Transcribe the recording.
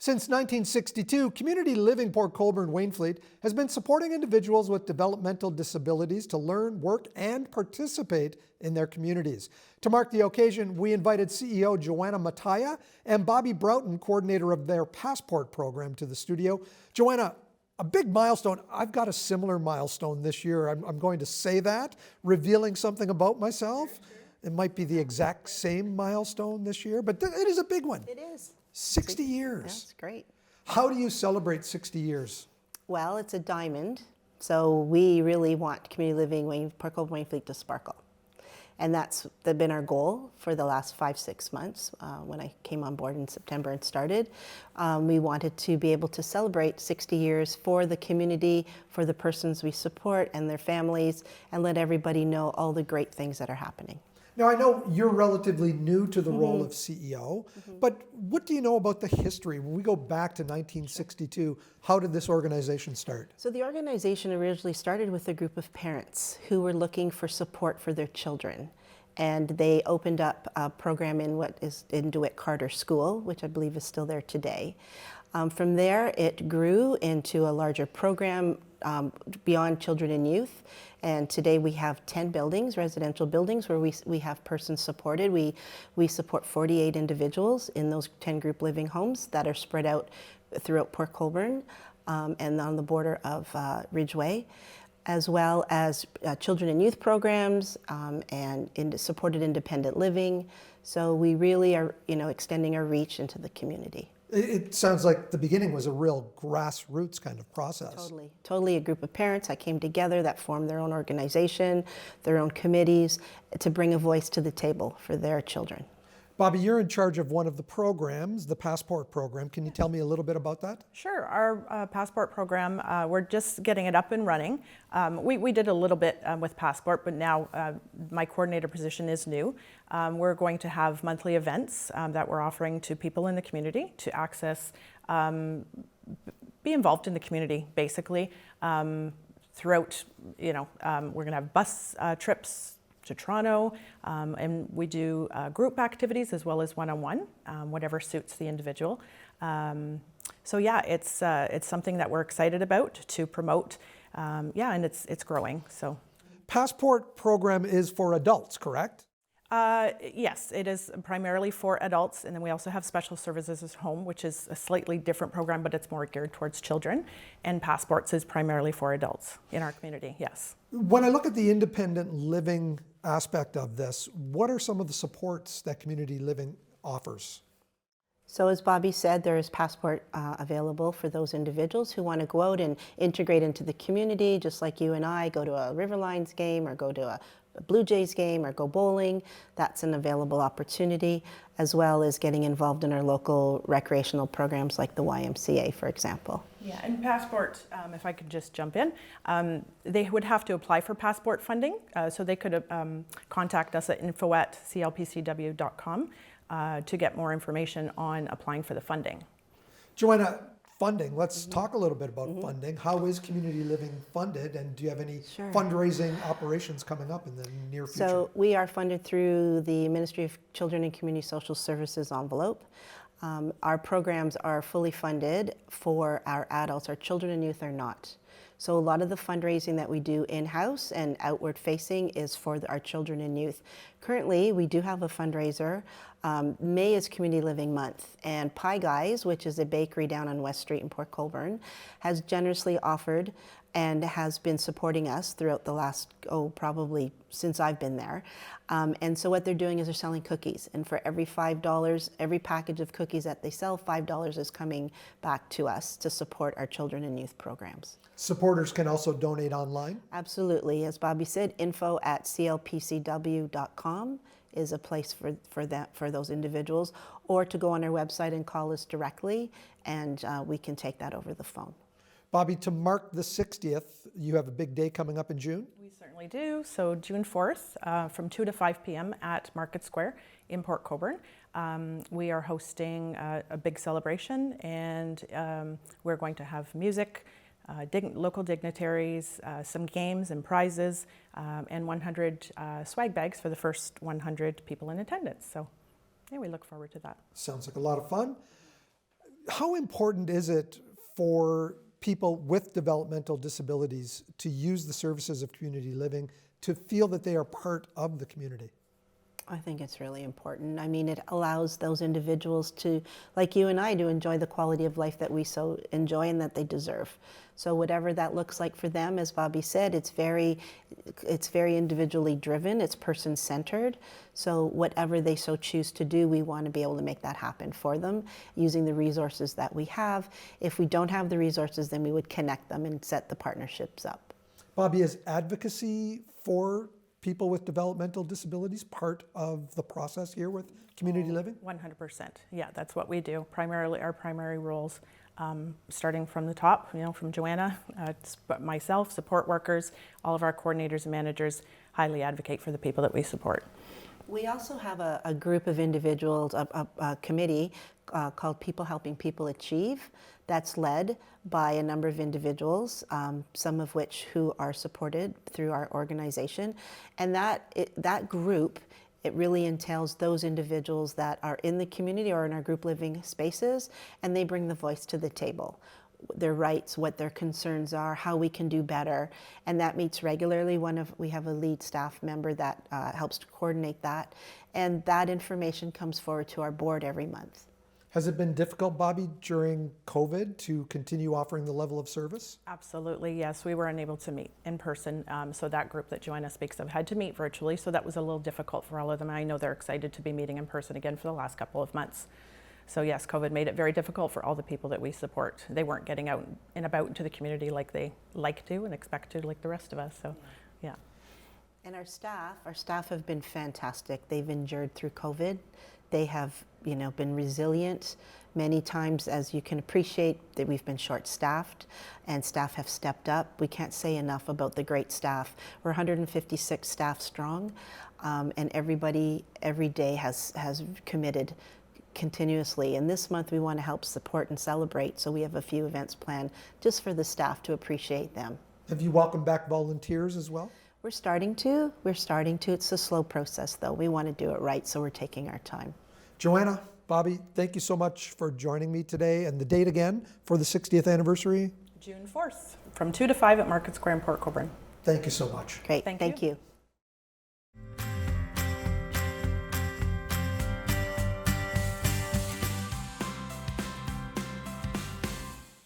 Since 1962, Community Living Port Colborne-Wainfleet has been supporting individuals with developmental disabilities to learn, work, and participate in their communities. To mark the occasion, we invited CEO Joanna Mataya and Bobbie Broughton, coordinator of their Passport program, to the studio. Joanna, a big milestone. I've got a similar milestone this year. I'm going to say that, revealing something about myself. It might be the exact same milestone this year, but it is a big one. It is. 60 years. That's great. How do you celebrate 60 years? Well, it's a diamond, so we really want Community Living Port Colborne-Wainfleet to sparkle. And that's been our goal for the last 5-6 months. When I came on board in September and started, we wanted to be able to celebrate 60 years for the community, for the persons we support and their families, and let everybody know all the great things that are happening. Now, I know you're relatively new to the role of CEO, but what do you know about the history? When we go back to 1962, how did this organization start? So the organization originally started with a group of parents who were looking for support for their children. And they opened up a program in what is in DeWitt Carter School, which I believe is still there today. From there, it grew into a larger program beyond children and youth. And today we have 10 buildings, residential buildings, where we have persons supported. We support 48 individuals in those 10 group living homes that are spread out throughout Port Colborne and on the border of Ridgeway, as well as children and youth programs and supported independent living. So we really are, extending our reach into the community. It sounds like the beginning was a real grassroots kind of process. Totally a group of parents that came together that formed their own organization, their own committees to bring a voice to the table for their children. Bobbie, you're in charge of one of the programs, the Passport program. Can you tell me a little bit about that? Sure. Our Passport program, we're just getting it up and running. We did a little bit with Passport, but now my coordinator position is new. We're going to have monthly events that we're offering to people in the community to access, be involved in the community, basically. Throughout, we're going to have bus trips to Toronto, and we do group activities as well as one-on-one, whatever suits the individual. So yeah, it's something that we're excited about to promote, and it's growing. So, Passport program is for adults, correct? Yes, it is primarily for adults, and then we also have special services at home, which is a slightly different program, but it's more geared towards children. And Passports is primarily for adults in our community, yes. When I look at the independent living aspect of this, what are some of the supports that Community Living offers? So as Bobbie said, there is Passport available for those individuals who want to go out and integrate into the community, just like you and I, go to a Riverlines game or go to a Blue Jays game or go bowling. That's an available opportunity, as well as getting involved in our local recreational programs like the YMCA, for example. Yeah, and Passport, if I could just jump in, they would have to apply for Passport funding, so they could contact us at info@clpcw.com to get more information on applying for the funding. Joanna, funding. Let's talk a little bit about funding. How is Community Living funded, and do you have any fundraising operations coming up in the near future? So we are funded through the Ministry of Children and Community Social Services envelope. Our programs are fully funded for our adults. Our children and youth are not. So a lot of the fundraising that we do in-house and outward facing is for our children and youth. Currently, we do have a fundraiser. May is Community Living Month, and Pie Guys, which is a bakery down on West Street in Port Colborne, has generously offered and has been supporting us throughout the last, probably since I've been there. And so what they're doing is they're selling cookies, and for every $5, every package of cookies that they sell, $5 is coming back to us to support our children and youth programs. Supporters can also donate online? Absolutely. As Bobbie said, info@clpcw.com is a place for those individuals, or to go on our website and call us directly, and we can take that over the phone. Bobbie, to mark the 60th, you have a big day coming up in June? We certainly do. So June 4th from 2 to 5 p.m. at Market Square in Port Colborne. We are hosting a big celebration, and we're going to have music, local dignitaries, some games and prizes, and 100 swag bags for the first 100 people in attendance. So yeah, we look forward to that. Sounds like a lot of fun. How important is it for people with developmental disabilities to use the services of community living, to feel that they are part of the community? I think it's really important. I mean, it allows those individuals to, like you and I, to enjoy the quality of life that we so enjoy and that they deserve. So whatever that looks like for them, as Bobbie said, it's very individually driven, it's person-centered. So whatever they so choose to do, we want to be able to make that happen for them using the resources that we have. If we don't have the resources, then we would connect them and set the partnerships up. Bobbie, is advocacy for people with developmental disabilities part of the process here with community living? 100%. Yeah, that's what we do. Primarily, our primary roles, starting from the top, from Joanna, myself, support workers, all of our coordinators and managers highly advocate for the people that we support. We also have a group of individuals, a committee called People Helping People Achieve, that's led by a number of individuals, some of which who are supported through our organization. And that group, it really entails those individuals that are in the community or in our group living spaces, and they bring the voice to the table. Their rights, what their concerns are, how we can do better, and that meets regularly. We have a lead staff member that helps to coordinate that, and that information comes forward to our board every month. Has it been difficult, Bobbie, during COVID to continue offering the level of service? Absolutely, yes. We were unable to meet in person, so that group that Joanna speaks of had to meet virtually, so that was a little difficult for all of them. I know they're excited to be meeting in person again for the last couple of months. So yes, COVID made it very difficult for all the people that we support. They weren't getting out and about into the community like they like to and expect to, like the rest of us, so yeah. And our staff have been fantastic. They've endured through COVID. They have, been resilient. Many times, as you can appreciate, that we've been short-staffed, and staff have stepped up. We can't say enough about the great staff. We're 156 staff strong, and everybody every day has committed continuously. And this month we want to help support and celebrate, so we have a few events planned just for the staff to appreciate them. Have you welcomed back volunteers as well? We're starting to. It's a slow process, though. We want to do it right, so we're taking our time. Joanna, Bobbie, thank you so much for joining me today. And the date again for the 60th anniversary? June 4th, from 2 to 5 at Market Square in Port Colborne. Thank you so much. Great. Thank Thank you.